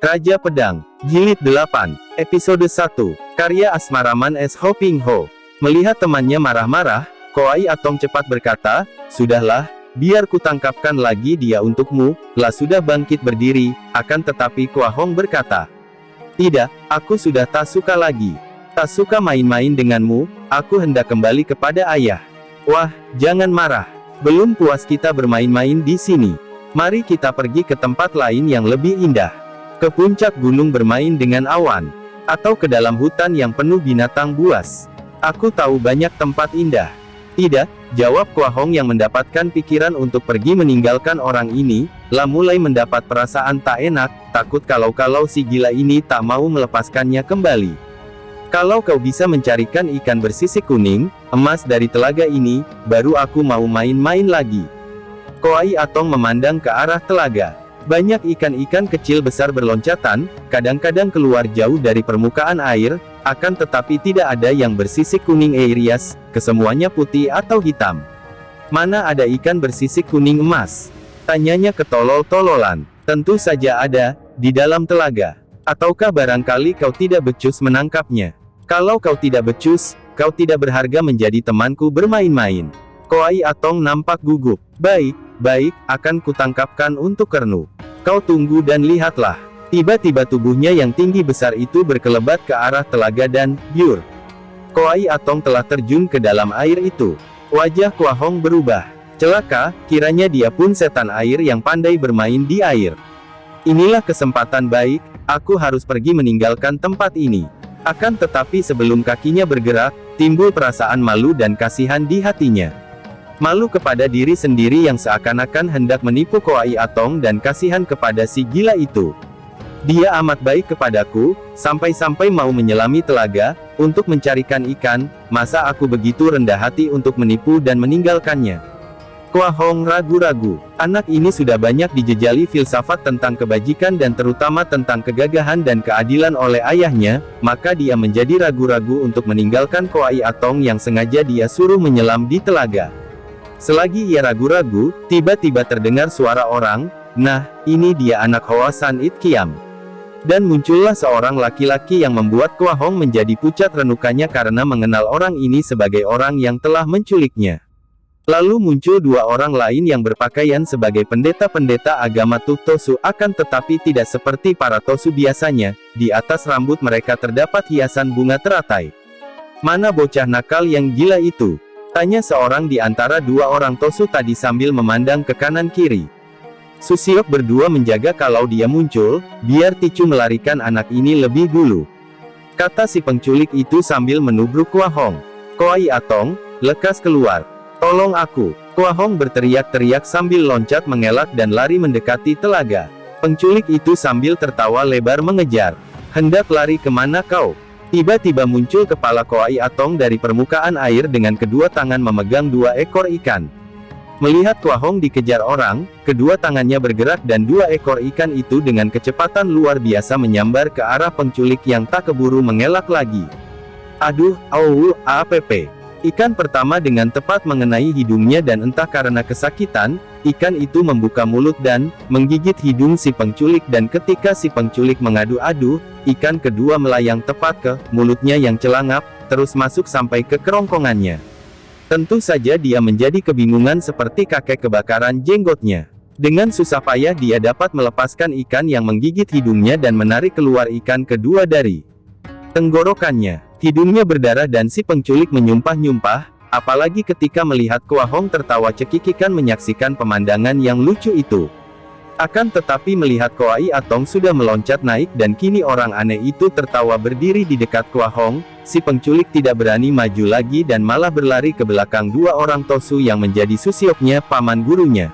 Raja Pedang, Jilid 8, Episode 1, karya Asmaraman S. Ho Ping Ho. Melihat temannya marah-marah, Koai Atong cepat berkata, "Sudahlah, biar kutangkapkan lagi dia untukmu." Lah sudah bangkit berdiri, akan tetapi Kua Hong berkata, "Tidak, aku sudah tak suka lagi. Tak suka main-main denganmu, aku hendak kembali kepada ayah." "Wah, jangan marah. Belum puas kita bermain-main di sini. Mari kita pergi ke tempat lain yang lebih indah. Ke puncak gunung bermain dengan awan. Atau ke dalam hutan yang penuh binatang buas. Aku tahu banyak tempat indah." "Tidak," jawab Kua Hong yang mendapatkan pikiran untuk pergi meninggalkan orang ini, lah mulai mendapat perasaan tak enak, takut kalau si gila ini tak mau melepaskannya kembali. "Kalau kau bisa mencarikan ikan bersisik kuning, emas dari telaga ini, baru aku mau main-main lagi." Koai Atong memandang ke arah telaga. Banyak ikan-ikan kecil besar berloncatan, kadang-kadang keluar jauh dari permukaan air, akan tetapi tidak ada yang bersisik kuning rias, kesemuanya putih atau hitam. "Mana ada ikan bersisik kuning emas?" tanyanya ketolol-tololan. "Tentu saja ada, di dalam telaga. Ataukah barangkali kau tidak becus menangkapnya? Kalau kau tidak becus, kau tidak berharga menjadi temanku bermain-main." Koai Atong nampak gugup. Baik, akan kutangkapkan untuk Kernu. Kau tunggu dan lihatlah." Tiba-tiba tubuhnya yang tinggi besar itu berkelebat ke arah telaga dan, biur. Koai Atong telah terjun ke dalam air itu. Wajah Kua Hong berubah. Celaka, kiranya dia pun setan air yang pandai bermain di air. "Inilah kesempatan baik, aku harus pergi meninggalkan tempat ini." Akan tetapi sebelum kakinya bergerak, timbul perasaan malu dan kasihan di hatinya. Malu kepada diri sendiri yang seakan-akan hendak menipu Koai Atong dan kasihan kepada si gila itu. "Dia amat baik kepadaku, sampai-sampai mau menyelami telaga, untuk mencarikan ikan, masa aku begitu rendah hati untuk menipu dan meninggalkannya?" Kua Hong ragu-ragu. Anak ini sudah banyak dijejali filsafat tentang kebajikan dan terutama tentang kegagahan dan keadilan oleh ayahnya, maka dia menjadi ragu-ragu untuk meninggalkan Koai Atong yang sengaja dia suruh menyelam di telaga. Selagi ia ragu-ragu, tiba-tiba terdengar suara orang, "Nah, ini dia anak Hoa San It Kiam." Dan muncullah seorang laki-laki yang membuat Kua Hong menjadi pucat renukannya karena mengenal orang ini sebagai orang yang telah menculiknya. Lalu muncul dua orang lain yang berpakaian sebagai pendeta-pendeta agama Tuk Tosu, akan tetapi tidak seperti para Tosu biasanya, di atas rambut mereka terdapat hiasan bunga teratai. "Mana bocah nakal yang gila itu?" tanya seorang di antara dua orang Tosu tadi sambil memandang ke kanan kiri. Susiok berdua menjaga kalau dia muncul, biar Ticu melarikan anak ini lebih dulu, kata si penculik itu sambil menubruk Kua Hong. "Koai Atong, lekas keluar. Tolong aku." Kua Hong berteriak-teriak sambil loncat mengelak dan lari mendekati telaga. Penculik itu sambil tertawa lebar mengejar. "Hendak lari kemana kau?" Tiba-tiba muncul kepala Koai Atong dari permukaan air dengan kedua tangan memegang dua ekor ikan. Melihat Kua Hong dikejar orang, kedua tangannya bergerak dan dua ekor ikan itu dengan kecepatan luar biasa menyambar ke arah penculik yang tak keburu mengelak lagi. "Aduh, app." Ikan pertama dengan tepat mengenai hidungnya dan entah karena kesakitan, ikan itu membuka mulut dan menggigit hidung si penculik dan ketika si penculik mengadu-adu, ikan kedua melayang tepat ke mulutnya yang celangap, terus masuk sampai ke kerongkongannya. Tentu saja dia menjadi kebingungan seperti kakek kebakaran jenggotnya. Dengan susah payah dia dapat melepaskan ikan yang menggigit hidungnya dan menarik keluar ikan kedua dari tenggorokannya. Hidungnya berdarah dan si penculik menyumpah-nyumpah, apalagi ketika melihat Kua Hong tertawa cekikikan menyaksikan pemandangan yang lucu itu. Akan tetapi melihat Koai Atong sudah meloncat naik dan kini orang aneh itu tertawa berdiri di dekat Kua Hong, si penculik tidak berani maju lagi dan malah berlari ke belakang dua orang Tosu yang menjadi susioknya, paman gurunya.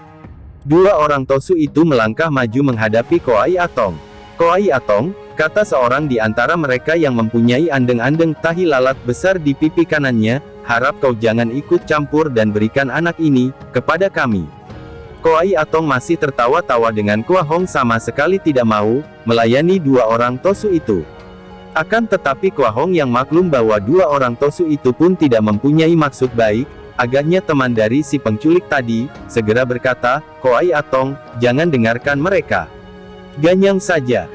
Dua orang Tosu itu melangkah maju menghadapi Koai Atong. "Koai Atong," kata seorang di antara mereka yang mempunyai andeng-andeng tahi lalat besar di pipi kanannya, "harap kau jangan ikut campur dan berikan anak ini kepada kami." Koai Atong masih tertawa-tawa dengan Kua Hong sama sekali tidak mau melayani dua orang Tosu itu. Akan tetapi Kua Hong yang maklum bahwa dua orang Tosu itu pun tidak mempunyai maksud baik, agaknya teman dari si penculik tadi, segera berkata, "Koai Atong, jangan dengarkan mereka. Ganyang saja."